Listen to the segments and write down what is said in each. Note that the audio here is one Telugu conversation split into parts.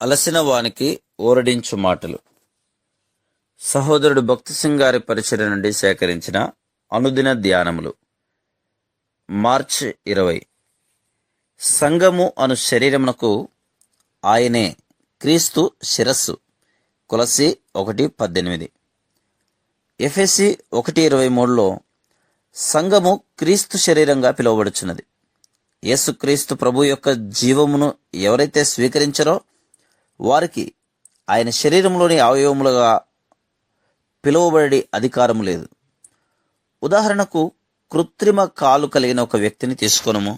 అలసిన వానికి ఓరడించు మాటలు. సహోదరుడు భక్తి సింగ్ గారి పరిచర్య నుండి సేకరించిన అనుదిన ధ్యానములు. మార్చి 20. సంఘము అను శరీరమునకు ఆయనే క్రీస్తు శిరస్సు. కొలస్సీ 1:18. ఎఫెసీ 1:23లో సంఘము క్రీస్తు శరీరంగా పిలువబడుచున్నది. యేసుక్రీస్తు ప్రభు యొక్క జీవమును ఎవరైతే స్వీకరించారో వారికి ఆయన శరీరంలోని అవయవములుగా పిలువబడి అధికారం లేదు. ఉదాహరణకు, కృత్రిమ కాలు కలిగిన ఒక వ్యక్తిని తీసుకొనము.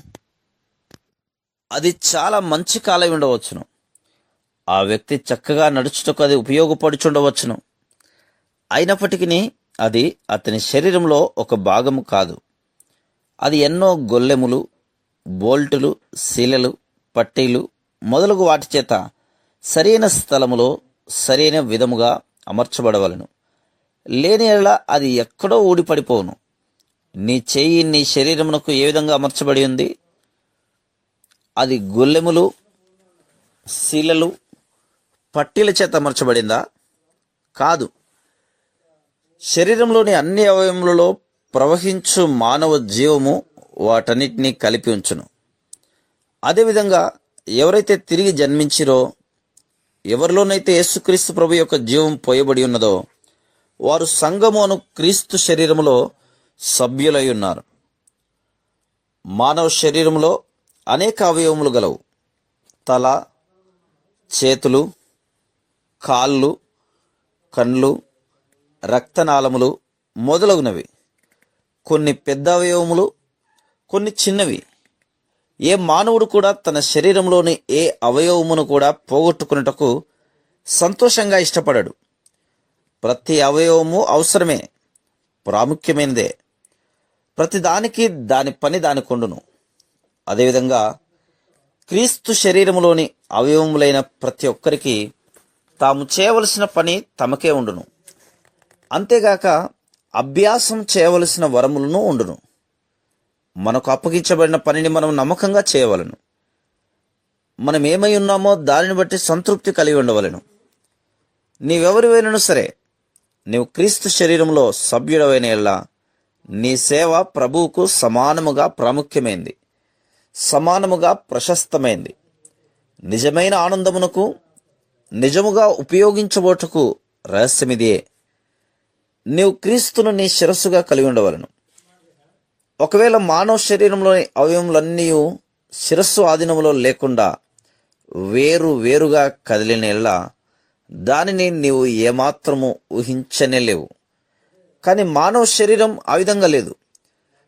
అది చాలా మంచి కాలై ఉండవచ్చును. ఆ వ్యక్తి చక్కగా నడుచుటకు అది ఉపయోగపడుచుండవచ్చును. అయినప్పటికీ అది అతని శరీరంలో ఒక భాగము కాదు. అది ఎన్నో గొల్లెములు, బోల్టులు, శీలలు, పట్టీలు మొదలగు వాటి చేత సరైన స్థలములో సరైన విధముగా అమర్చబడవలను. లేని యెడల అది ఎక్కడో ఊడిపడిపోవును. నీ చెయ్యి నీ శరీరమునకు ఏ విధంగా అమర్చబడి ఉంది? అది గొల్లెములు, శీలలు, పట్టీల చేత అమర్చబడిందా? కాదు. శరీరంలోని అన్ని అవయవములలో ప్రవహించు మానవ జీవము వాటన్నిటినీ కలిపి ఉంచును. అదేవిధంగా ఎవరైతే తిరిగి జన్మించిరో, ఎవరిలోనైతే యేసుక్రీస్తు ప్రభు యొక్క జీవం పోయబడి ఉన్నదో వారు సంఘము అను క్రీస్తు శరీరములో సభ్యులై ఉన్నారు. మానవ శరీరములో అనేక అవయవములు గలవు. తల, చేతులు, కాళ్ళు, కండ్లు, రక్తనాళములు మొదలగునవి. కొన్ని పెద్ద అవయవములు, కొన్ని చిన్నవి. ఏ మానవుడు కూడా తన శరీరంలోని ఏ అవయవమును కూడా పోగొట్టుకున్నటకు సంతోషంగా ఇష్టపడడు. ప్రతి అవయవము అవసరమే, ప్రాముఖ్యమైనదే. ప్రతి దానికి దాని పని దానికొండును. అదేవిధంగా క్రీస్తు శరీరములోని అవయవములైన ప్రతి ఒక్కరికి తాము చేయవలసిన పని తమకే ఉండును. అంతేగాక అభ్యాసం చేయవలసిన వరములను ఉండును. మనకు అప్పగించబడిన పనిని మనం నమ్మకంగా చేయవలను. మనం ఏమై ఉన్నామో దానిని బట్టి సంతృప్తి కలిగి ఉండవలను. నీవెవరివైనను సరే, నీవు క్రీస్తు శరీరంలో సభ్యుడవైన యెడల నీ సేవ ప్రభువుకు సమానముగా ప్రాముఖ్యమైంది, సమానముగా ప్రశస్తమైంది. నిజమైన ఆనందమునకు, నిజముగా ఉపయోగించబోటకు రహస్యమిదే. నీవు క్రీస్తును నీ శిరస్సుగా కలిగి ఉండవలను. ఒకవేళ మానవ శరీరంలోని అవయవములన్నీ శిరస్సు ఆధీనములో లేకుండా వేరుగా కదిలిన యెడల దానిని నీవు ఏమాత్రము ఊహించనేలేవు. కానీ మానవ శరీరం ఆ విధంగా లేదు.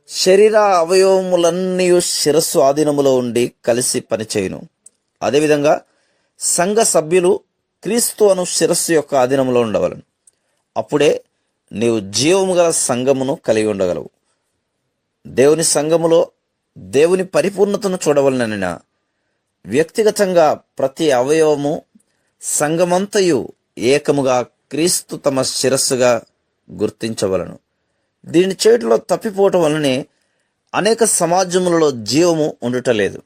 శరీర అవయవములన్నీ శిరస్సు ఆధీనములో ఉండి కలిసి పనిచేయును. అదేవిధంగా సంఘ సభ్యులు క్రీస్తు అను శిరస్సు యొక్క ఆధీనంలో ఉండవలను. అప్పుడే నీవు జీవము గల సంఘమును కలిగి ఉండగలవు. దేవుని సంఘములో దేవుని పరిపూర్ణతను చూడవలనైనా వ్యక్తిగతంగా ప్రతి అవయవము, సంఘమంతయు ఏకముగా క్రీస్తు తమ శిరస్సుగా గుర్తించవలను. దీని చేతిలో తప్పిపోవటం వలనే అనేక సమాజములలో జీవము ఉండుటలేదు.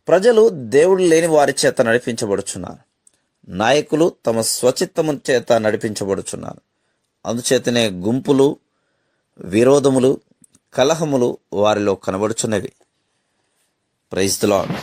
ప్రజలు దేవుడు లేని వారి చేత నడిపించబడుచున్నారు. నాయకులు తమ స్వచిత్తము చేత నడిపించబడుచున్నారు. అందుచేతనే గుంపులు, విరోధములు, కలహములు వారిలో కనబడుచున్నవి. Praise the lord.